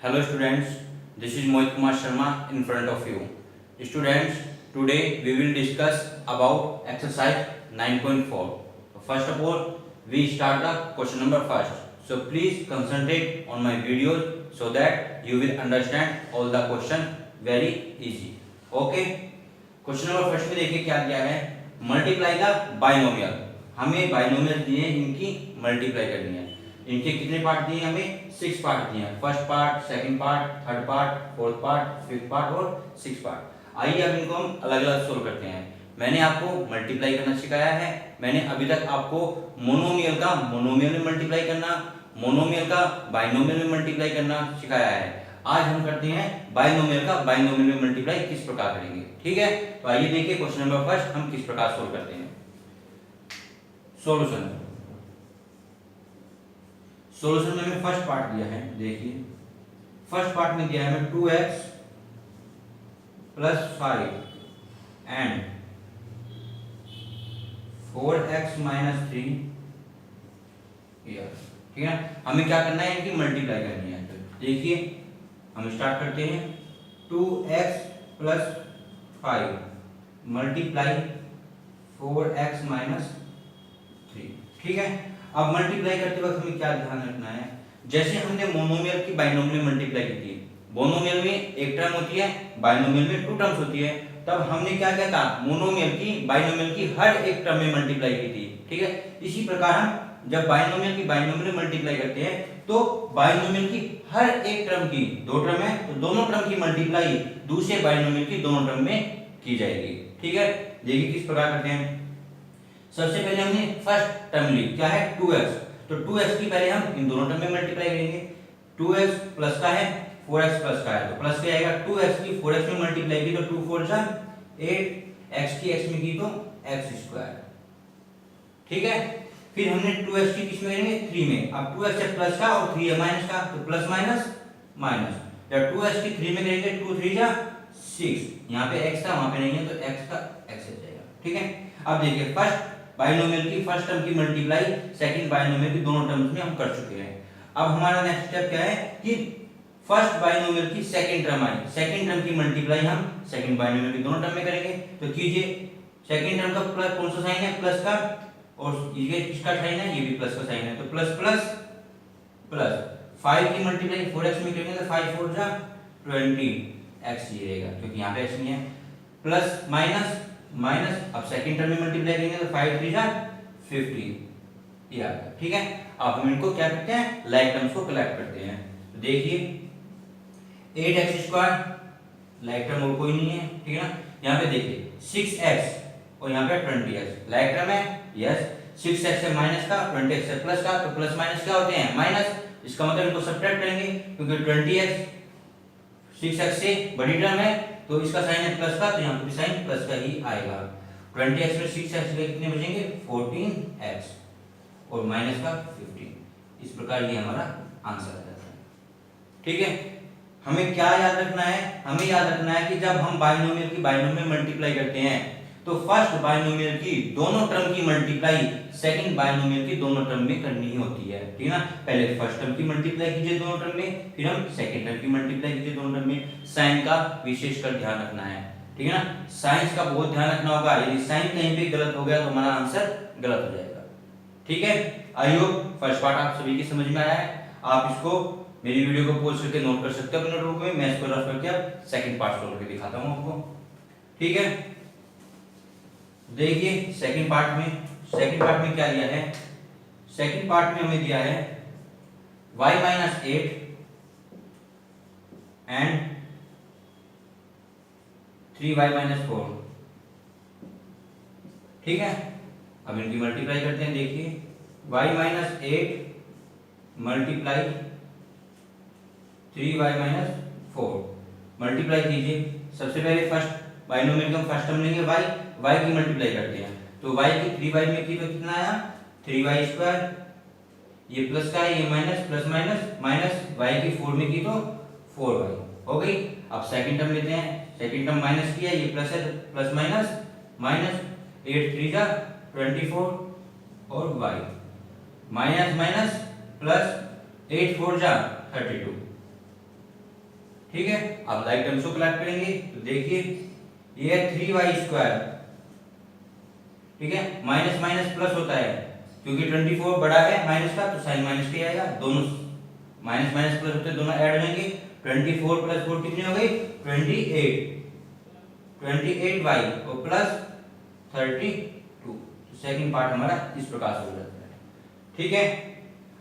Hello students, this is Mohit Kumar Sharma in front of you. Students, today we will discuss about exercise 9.4. First of all, we start the question number first. So please concentrate on my videos so that you will understand all the question very easy. Okay? Question number first में देखिए क्या दिया है, multiply the binomial. हमें binomial दिए, इनकी multiply करनी है. इनके कितने पार्ट दिए हमें? 6 पार्ट दिए हैं. First part, second part, third part, fourth part, fifth part और सिक्स पार्ट. आइए अब इनको हम अलग अलग सोल्व करते हैं. मैंने आपको मल्टीप्लाई करना सिखाया है. मैंने अभी तक आपको मोनोमियल का मोनोमियल में मल्टीप्लाई करना, मोनोमियल का बाइनोमियल में मल्टीप्लाई करना सिखाया है. आज हम करते हैं बाइनोमियल का बाइनोमियल में मल्टीप्लाई किस प्रकार करेंगे. ठीक है, तो आइए देखिए क्वेश्चन नंबर फर्स्ट हम किस प्रकार सोल्व करते हैं. सॉल्यूशन में हमें फर्स्ट पार्ट दिया है. देखिए फर्स्ट पार्ट में दिया है हमें 2x + 5 एंड 4x - 3 ईयर. ठीक है, हमें क्या करना है, इनकी मल्टीप्लाई करनी है. तो देखिए हम स्टार्ट करते हैं. 2x + 5 multiply 4x - 3. ठीक है, अब मल्टीप्लाई करते वक्त हमें क्या ध्यान रखना है, जैसे हमने मोनोमियल की बाइनोमियल में मल्टीप्लाई की थी. मोनोमियल में एक टर्म होती है, बाइनोमियल में 2 टर्म्स होती है. तब हमने क्या किया था, मोनोमियल की बाइनोमियल की हर एक टर्म में मल्टीप्लाई की थी. ठीक है, इसी प्रकार हम जब बाइनोमियल की बाइनोमियल में मल्टीप्लाई करते हैं तो बाइनोमियल की हर एक टर्म की, 2 टर्म है तो दोनों टर्म की मल्टीप्लाई दूसरे बाइनोमियल की दोनों टर्म में की जाएगी. ठीक है, देखिए किस प्रकार करते हैं. सबसे पहले हमने फर्स्ट टर्म ली, क्या है 2x. तो 2x की पहले हम इन दोनों टर्म में मल्टीप्लाई करेंगे. 2x प्लस का है, 4x प्लस का है, तो प्लस क्या आएगा, 2x की 4x में मल्टीप्लाई की तो 2 4 जा 8, x की x में की तो x². ठीक है, फिर हमने 2x की किस में करेंगे, 3 में. अब 2x है प्लस का और 3 है माइनस का, तो प्लस माइनस माइनस. जब 2x की 3 में करेंगे 2 3 जा 6, यहाँ पे x था वहां पे नहीं है तो x का x हो जाएगा. ठीक है, अब देखिए फर्स्ट बाइनोमियल की फर्स्ट टर्म की मल्टीप्लाई सेकंड बाइनोमियल की दोनों टर्म्स में हम कर चुके हैं. अब हमारा नेक्स्ट स्टेप क्या है कि फर्स्ट बाइनोमियल की सेकंड टर्म आई, सेकंड टर्म की मल्टीप्लाई हम सेकंड बाइनोमियल की दोनों टर्म में करेंगे. तो कीजिए, सेकंड टर्म का प्लस कौन सा साइन है, प्लस का, और ये किसका साइन है, ये भी प्लस का साइन है. तो प्लस प्लस प्लस 5 की मल्टीप्लाई 4x में करेंगे तो 5 4 जा 20x ये रहेगा क्योंकि यहाँ पे x नहीं है. प्लस माइनस माइनस, अब सेकंड टर्म में मल्टीप्लाई करेंगे तो 5 3 जा 50 ये आ गया. ठीक है, अब हम इनको क्या करते हैं, लाइक टर्म्स को कलेक्ट करते हैं. तो देखिए 8x² लाइक टर्म और कोई नहीं है. ठीक है ना, यहाँ पे देखिए 6x और यहाँ पे 20x लाइक टर्म है. यस, 6x है माइनस का, 20x है प्लस का, तो प्लस माइनस क्या होते हैं, माइनस. इसका मतलब इनको सब्ट्रैक्ट करेंगे क्योंकि 20x 6x से बड़ी टर्म है तो इसका साइन है प्लस का, तो यहाँ पे भी साइन प्लस का ही आएगा. 20x में 6x के कितने बचेंगे, 14x और माइनस का 15. इस प्रकार ये हमारा आंसर आ जाता है. ठीक है, हमें क्या याद रखना है, हमें याद रखना है कि जब हम बाइनोमियल की बाइनोमियल मल्टीप्लाई करते हैं तो फर्स्ट बाइनोमियल की दोनों टर्म की मल्टीप्लाई सेकंड बाइनोमियल की दोनों टर्म में करनी ही होती है. ठीक है ना, पहले फर्स्ट टर्म की मल्टीप्लाई कीजिए दोनों टर्म में, फिर हम सेकंड टर्म की मल्टीप्लाई कीजिए दोनों टर्म में. साइन का विशेषकर ध्यान रखना है. ठीक है ना, साइंस का बहुत ध्यान रखना होगा. यदि साइन कहीं पे गलत हो गया तो हमारा आंसर गलत हो जाएगा. ठीक है, आई होप फर्स्ट पार्ट आप सभी की समझ में आया है. आप इसको मेरी वीडियो को पॉज करके नोट कर सकते हो अपने नोटबुक में. मैं इसको रफ करके अब सेकंड पार्ट सोल्व करके दिखाता हूं आपको. ठीक है, देखिए सेकंड पार्ट में क्या दिया है. सेकंड पार्ट में हमें दिया है y - 8 एंड 3y - 4. ठीक है, अब इनकी मल्टीप्लाई करते हैं. देखिए y - 8 मल्टीप्लाई 3y - 4 मल्टीप्लाई कीजिए. सबसे पहले फर्स्ट बाइनोमियल का फर्स्ट टर्म लेंगे y की मल्टीप्लाई करते हैं. तो y की 3y में की तो कितना आया, 3y². ये प्लस का है, ये minus, plus minus minus, y की 4 में की तो 4y हो गई. अब सेकंड टर्म लेते हैं. सेकंड टर्म माइनस की है, ये प्लस है, प्लस माइनस माइनस 8 3 जा 24 और y माइनस माइनस प्लस 8 4 जा 32. ठीक है, अब लाइक टर्म्स को कलेक्ट करेंगे तो देखिए ये है 3y², ठीक है, माइनस माइनस प्लस होता है क्योंकि 24 बड़ा है माइनस का, तो साइन माइनस के आएगा, दोनों माइनस माइनस प्लस होते हैं, दोनों ऐड हो जाएंगे। 24 + 4 कितनी हो गई 28y और प्लस 32। सेकंड पार्ट हमारा इस प्रकार से हो जाता है। ठीक है,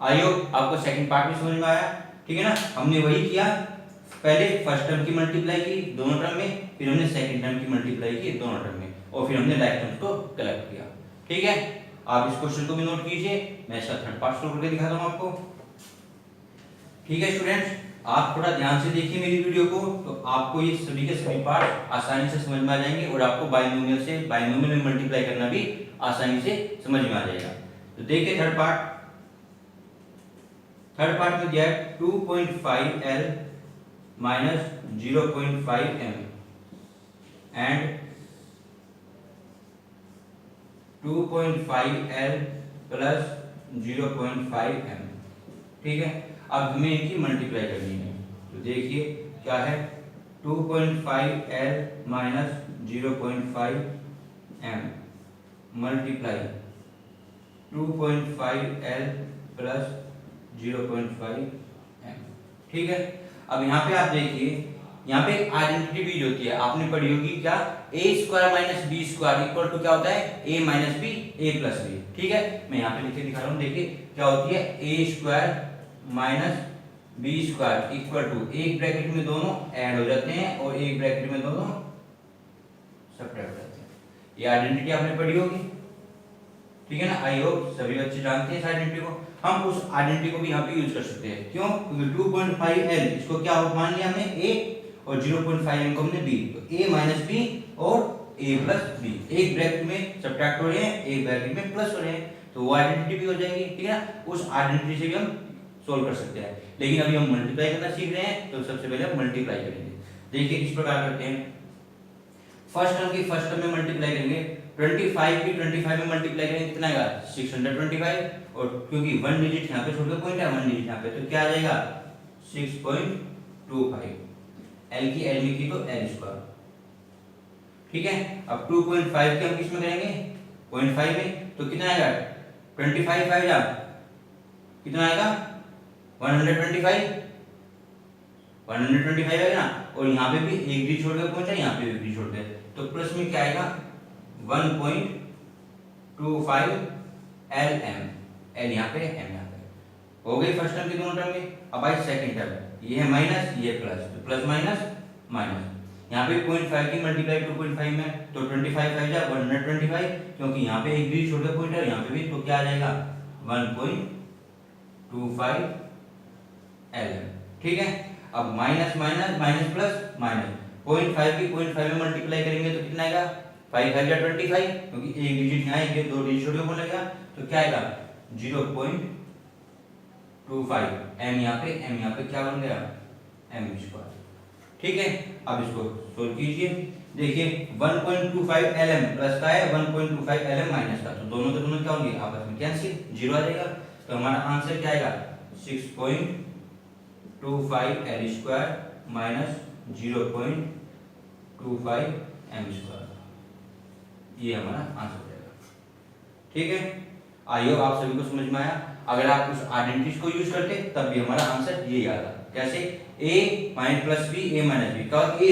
आई होप आपको सेकंड पार्ट भी समझ में आया। ठीक है ना, हमने वही किया, पहले फर्स्ट टर्म की मल्टीप्लाई की दोनों टर्म में, फिर हमने सेकंड टर्म की मल्टीप्लाई की दोनों टर्म में, और फिर हमने लाइक टर्म्स को कलेक्ट किया। ठीक है, आप इस क्वेश्चन को भी नोट कीजिए, मैं इसका थर्ड पार्ट सोल्व करके दिखाता हूं आपको। ठीक है स्टूडेंट्स, आप थोड़ा ध्यान से देखिए मेरी वीडियो को, तो आपको ये सभी के सभी पार्ट आसानी से समझ में आ जाएंगे और आपको बाइनोमियल में मल्टीप्लाई करना भी आसानी से समझ में आ जाएगा। तो देखिए थर्ड पार्ट में दिया है 2.5L minus 0.5 m and 2.5L plus 0.5 m। ठीक है, अब हमें इनकी मल्टीप्लाई करनी है, तो देखिए क्या है 2.5L minus 0.5 m multiply 2.5L plus 0.5 m। ठीक है, अब यहाँ पे आप देखिए, यहाँ पे एक आइडेंटिटी बीज होती है, आपने पढ़ी होगी क्या, a² - b² = क्या होता है, a - b a + b। ठीक है, मैं यहाँ पे लिख के दिखा रहा हूँ, देखिए क्या होती है a² - b² = एक ब्रैकेट में दोनों ऐड हो जाते हैं और एक ब्रैकेट में दोनों सब्ट्रैक्ट हो जाते हैं। ये आइडेंटिटी आपने पढ़ी होगी, ठीक है ना, आई होप सभी बच्चे जानते हैं इस आइडेंटिटी को। हम उस आइडेंटिटी को भी यहाँ पे यूज कर सकते हैं, क्यों, क्योंकि 2.5L इसको क्या मान लिया हमने a और 0.5m को हमने b, तो a - b और a + b एक ब्रैकेट में सब्ट्रैक्ट हो रहे हैं, एक ब्रैकेट में प्लस हो रहे हैं, तो वो आइडेंटिटी भी हो जाएगी। ठीक है ना, उस आइडेंटिटी से भी हम सोल्व कर सकते हैं, लेकिन अभी हम मल्टीप्लाई करना सीख रहे हैं, तो सबसे पहले हम मल्टीप्लाई करेंगे। देखिए किस प्रकार करते हैं, फर्स्ट टर्म की फर्स्ट टर्म में मल्टीप्लाई करेंगे, 25 की 25 में मल्टीप्लाई करेंगे, कितना आएगा 625, और क्योंकि 1 डिजिट यहाँ पे छोड़ के पॉइंट है, 1 डिजिट यहाँ पे, तो क्या आ जाएगा 6.25। L की L में की तो L²। ठीक है, अब 2.5 के हम किस में करेंगे 0.5 में, तो कितना आएगा 25 आएगा, कितना आएगा 125 आएगा ना, और यहाँ पे भी एक डिजिट छोड़ के पहुंचा, यहाँ पे भी डिजिट छोड़ के, तो प्लस में क्या आएगा 1.25 LM, L यहाँ पे M यहाँ पे। हो गई फर्स्ट टर्म की दोनों टर्म में। अब आई सेकंड टर्म, ये है माइनस ये प्लस, तो प्लस माइनस माइनस, यहाँ पे 0.5 की मल्टीप्लाई 2.5 में, तो 25 5 जा 125, क्योंकि यहाँ पे एक डिजिट छोड़ के पॉइंट है, यहाँ पे भी, तो क्या आ जाएगा 1.25 LM। ठीक है, अब minus minus minus plus minus, 0.5 की 0.5 में मल्टीप्लाई करेंगे तो कितना आएगा 5 5 जा 25, क्योंकि एक डिजिट यहाँ है, दो डिजिट छोटे को लगेगा, तो क्या आएगा 0.25 m यहाँ पे, m यहाँ पे क्या बन गया m²। ठीक है, अब इसको सोल्व कीजिए, देखिए 1.25 LM प्लस का है, 1.25 LM माइनस का, तो दोनों के दोनों क्या होंगे आपस में कैंसिल, 0 आ जाएगा, तो हमारा आंसर क्या आएगा 6.25 L² माइनस 0.25 m², ये हमारा आंसर हो जाएगा। ठीक है, आई होप आप सभी को समझ में आया। अगर आप उस आइडेंटिटी को यूज करते तब भी हमारा आंसर यही आता, कैसे a - b a - b का a²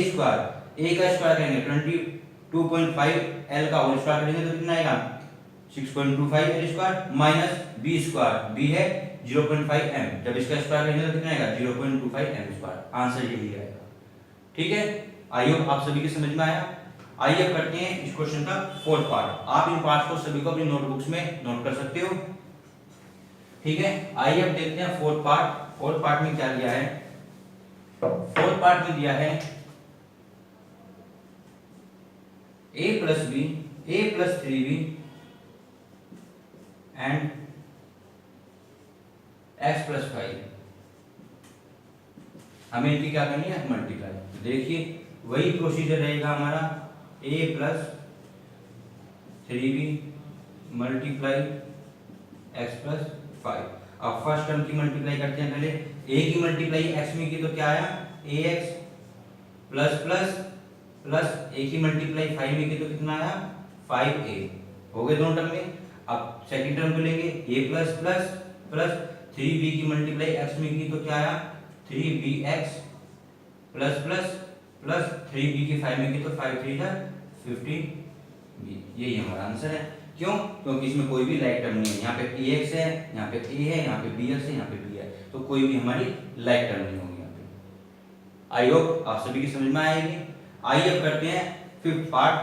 a का स्क्वायर करेंगे 22.5 L का होल स्क्वायर करेंगे तो कितना आएगा 6.25 L² माइनस b² b है 0.5 m, जब इसका स्क्वायर करेंगे तो कितना आएगा 0.25 m², आंसर यही आएगा। ठीक है, आई होप आप सभी की समझ में आया। आइए करते हैं इस क्वेश्चन का फोर्थ पार्ट। आप इन पार्ट्स को सभी को अपनी नोटबुक्स में नोट कर सकते हो। ठीक है, आइए अब देखते हैं फोर्थ पार्ट। फोर्थ पार्ट में क्या दिया है, फोर्थ पार्ट में दिया है a + b a + 3b and x + 5। हमें इनकी क्या करनी है मल्टीप्लाई। तो देखिए वही प्रोसीजर रहेगा हमारा, a + 3b मल्टीप्लाई x + 5। अब फर्स्ट टर्म की मल्टीप्लाई करते हैं, पहले a की मल्टीप्लाई x में की तो क्या आया ax प्लस प्लस प्लस ए की मल्टीप्लाई 5 में की तो कितना आया 5a हो गए दोनों टर्म में। अब सेकंड टर्म को लेंगे a plus plus plus 3b की मल्टीप्लाई x में की तो क्या आया 3bx plus plus plus 3b की 5 में की तो 5 3 जा 15b। यही हमारा आंसर है। क्यों? क्योंकि इसमें कोई भी लाइक टर्म नहीं है। यहाँ पे ax है, यहाँ पे a है, यहाँ पे bx है, यहाँ पे b है, तो कोई भी हमारी लाइक टर्म नहीं होगी यहाँ पे। आई होप आप सभी की समझ में आएगी। आइए अब करते हैं फिफ्थ पार्ट।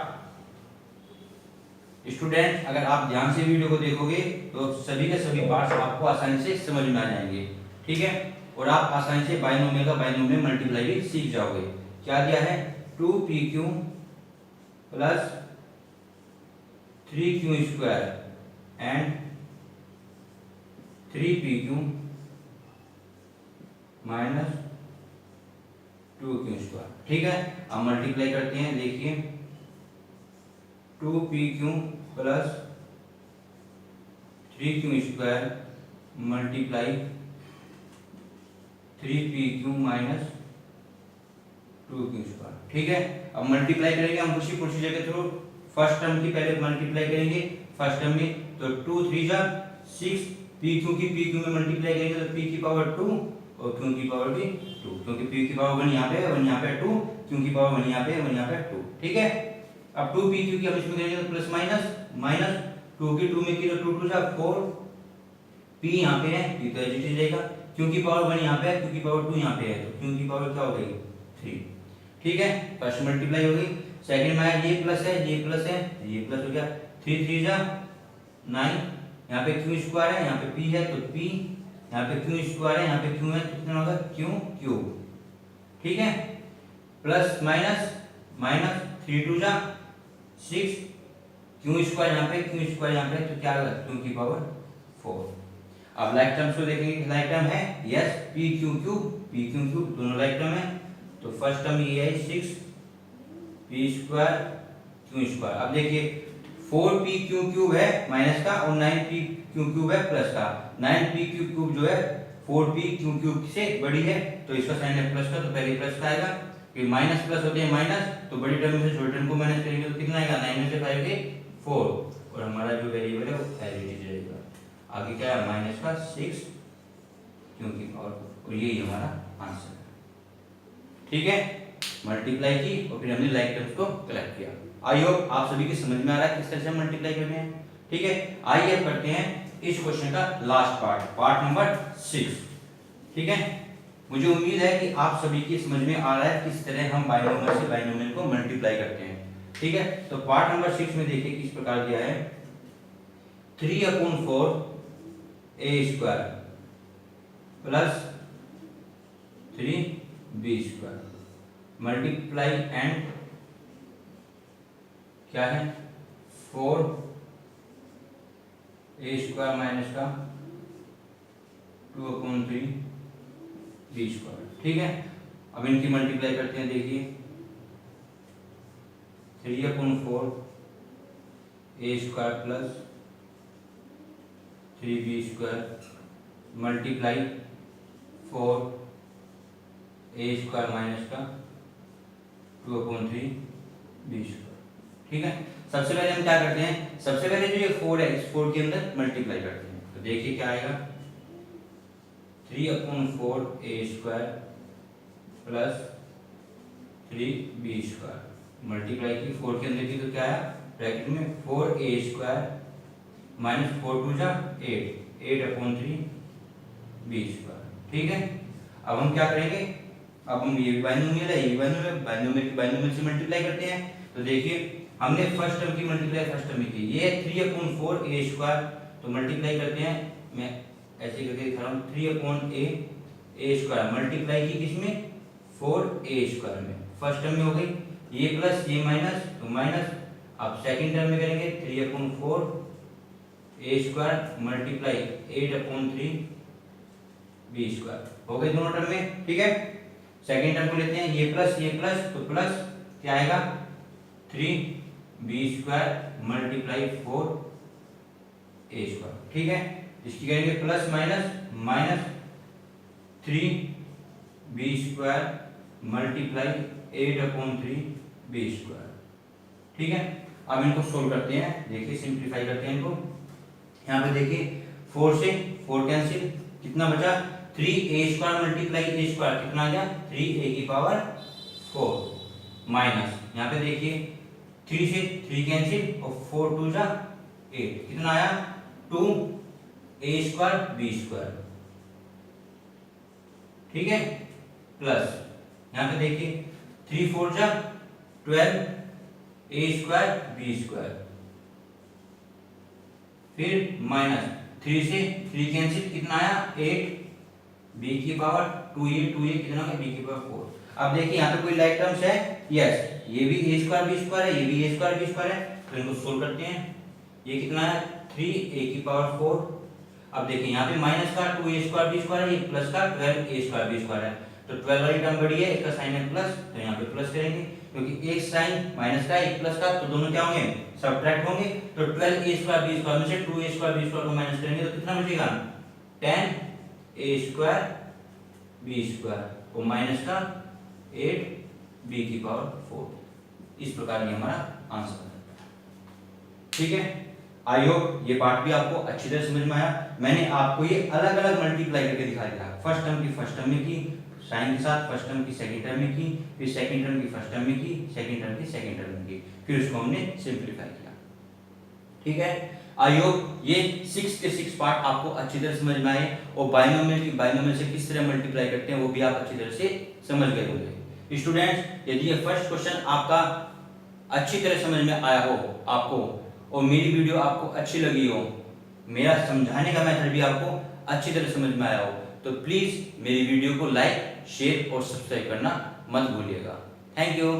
स्टूडेंट अगर आप ध्यान से वीडियो को देखोगे तो सभी के सभी पार्ट्स आपको आसानी से समझ में आ जाएंगे, ठीक है, और आप आसानी से बाइनोमियल का बाइनोमियल मल्टीप्लाई भी सीख जाओगे। क्या दिया है 2pq plus 3q square and 3pq minus 2q square, ठीक है। अब मल्टीप्लाई करते हैं, देखिए 2pq plus 3q square multiply 3pq minus 2q square, ठीक है। अब मल्टीप्लाई करेंगे हम उसी प्रोसीजर के थ्रू। फर्स्ट टर्म की पहले मल्टीप्लाई करेंगे फर्स्ट टर्म में, तो 2 3 जा 6, pq की pq में मल्टीप्लाई करेंगे तो p की पावर 2 और q की पावर भी 2, क्योंकि p की पावर 1 यहाँ पे है, 1 यहाँ पे 2, q की पावर 1 यहाँ पे है, 1 यहाँ पे 2, ठीक है। अब 2pq की हम इसमें करेंगे तो प्लस माइनस माइनस 2 की 2 में की तो 2 2 जा 4, p यहाँ पे है, p तो एज इट इज रहेगा, q की पावर 1 यहाँ पे है, q की पावर 2 यहाँ पे है, तो q की पावर क्या हो गई 3, ठीक है। फर्स्ट मल्टीप्लाई हो गई। सेकंड में ये प्लस है, ये प्लस है, ये प्लस हो गया, 3 3 जा 9, यहाँ पे q स्क्वायर है, यहाँ पे p है तो p, यहाँ पे q स्क्वायर है, यहाँ पे q है तो कितना होगा q क्यूब, ठीक है। प्लस माइनस माइनस 3 2 जा 6, q स्क्वायर यहाँ पे, q स्क्वायर यहाँ पे, तो क्या होगा q की पावर 4। अब लाइक टर्म्स को देखेंगे, लाइक टर्म है यस p q क्यूब दोनों लाइक टर्म है, तो फर्स्ट टर्म ये है 6 p स्क्वायर q स्क्वायर। अब देखिए 4p q क्यूब है माइनस का और 9p q क्यूब है प्लस का। 9p q क्यूब जो है 4p q क्यूब से बड़ी है, तो इसका साइन है प्लस का, तो पहले प्लस का आएगा, फिर माइनस प्लस होते हैं माइनस, तो बड़ी टर्म में से छोटे टर्म को माइनस करेंगे तो कितना आएगा 9 में से 5 के 4, और हमारा जो वेरिएबल है वो एज इट इज रहेगा। आगे क्या है माइनस का 6 क्योंकि और यही हमारा आंसर है, ठीक है। मल्टीप्लाई की और फिर हमने लाइक टर्म्स को कलेक्ट किया। आई होप आप सभी की समझ में आ रहा है किस तरह से मल्टीप्लाई करने हैं, ठीक है। आइए अब करते हैं इस क्वेश्चन का लास्ट पार्ट नंबर 6, ठीक है। मुझे उम्मीद है कि आप सभी की समझ में आ रहा है किस तरह हम बाइनोमियल से बाइनोमियल को मल्टीप्लाई करते हैं, ठीक है। तो पार्ट नंबर 6 में देखिए किस प्रकार दिया है 3/4 a square plus 3b square multiply and क्या है 4 a स्क्वायर माइनस का 2/3 b स्क्वायर, ठीक है। अब इनकी मल्टीप्लाई करते हैं, देखिए 3/4 a square plus 3b square multiply 4 a square minus का 2/3 b स्क्वायर, ठीक है। सबसे पहले हम क्या करते हैं, सबसे पहले जो ये 4 है इस 4 के अंदर मल्टीप्लाई करते हैं, तो देखिए क्या आएगा 3/4 a square plus 3b square multiply की 4 के अंदर की तो क्या आया ब्रैकेट में 4a स्क्वायर माइनस 4 2 जा 8/3 b स्क्वायर, ठीक है। अब हम क्या करेंगे, अब हम ये बाइनोमियल है, ये बाइनोमियल से मल्टीप्लाई करते हैं, तो देखिए हमने फर्स्ट टर्म की मल्टीप्लाई फर्स्ट टर्म में की, ये 3/4 a स्क्वायर, तो मल्टीप्लाई करते हैं, मैं ऐसे करके दिखा रहा हूँ 3/a स्क्वायर मल्टीप्लाई की किसमें 4a स्क्वायर में, फर्स्ट टर्म में हो गई, ये प्लस ये माइनस तो माइनस। अब सेकंड टर्म में करेंगे 3/4 a square multiply 8/3 b square, हो गए दोनों टर्म में, ठीक है। सेकंड टर्म को लेते हैं, ये प्लस तो प्लस क्या आएगा 3b square multiply 4a square, ठीक है। इसकी करेंगे plus minus minus 3b square multiply 8/3 B square. ठीक है, अब इनको सोल्व करते हैं। देखिए सिंप्लीफाई करते हैं इनको। यहाँ पे देखिए 4 से 4 कैंसिल, कितना बचा 3a² मल्टीप्लाई a स्क्वायर, कितना आ गया 3a⁴ माइनस यहाँ पे देखिए 3 से 3 कैंसिल और 4 2 जा 8, कितना आया 2a² b स्क्वायर। ठीक है, प्लस यहाँ पे देखिए 3 4 जा 12a² b स्क्वायर, फिर माइनस 3 से 3 कैंसिल, कितना आया 8 b की पावर 2a कितना है b की पावर 4। अब देखिए यहाँ पे कोई लाइक टर्म्स है, यस ये भी a² b स्क्वायर है, ये भी a² b स्क्वायर है, तो इनको सोल्व करते हैं। ये कितना है 3a की पावर 4। अब देखिए यहाँ पे माइनस का 2a² b स्क्वायर है, ये प्लस का 12a² b स्क्वायर है, तो 12 वाली टर्म बड़ी है, इसका साइन है प्लस, तो यहाँ पे प्लस करेंगे क्योंकि एक साइन माइनस का एक प्लस का, तो दोनों क्या होंगे सब्ट्रैक्ट होंगे। तो 12a² b स्क्वायर में से 2a² b स्क्वायर को माइनस करेंगे तो कितना बचेगा 10a² b स्क्वायर और माइनस का 8b की पावर 4। इस प्रकार ये हमारा आंसर है। ठीक है, आई होप ये पार्ट भी आपको अच्छी तरह समझ में आया। मैंने आपको ये अलग अलग मल्टीप्लाई करके दिखा दिया, फर्स्ट टर्म की फर्स्ट टर्म में की साइन के साथ, फर्स्ट टर्म की सेकंड टर्म में की, फिर सेकंड टर्म की फर्स्ट टर्म में की, सेकंड टर्म की सेकंड टर्म में की, फिर उसको हमने सिंपलीफाई किया। ठीक है, आई होप ये 6 के 6 पार्ट आपको अच्छी तरह समझ में आए और बाइनोमियल से किस तरह मल्टीप्लाई करते हैं वो भी आप अच्छी तरह से समझ गए होंगे। स्टूडेंट्स, यदि ये फर्स्ट क्वेश्चन आपका अच्छी तरह समझ में आया हो आपको और मेरी वीडियो आपको अच्छी लगी हो, मेरा समझाने का मेथड भी आपको अच्छी तरह समझ में आया हो, तो प्लीज मेरी वीडियो को लाइक शेयर और सब्सक्राइब करना मत भूलिएगा। Thank you.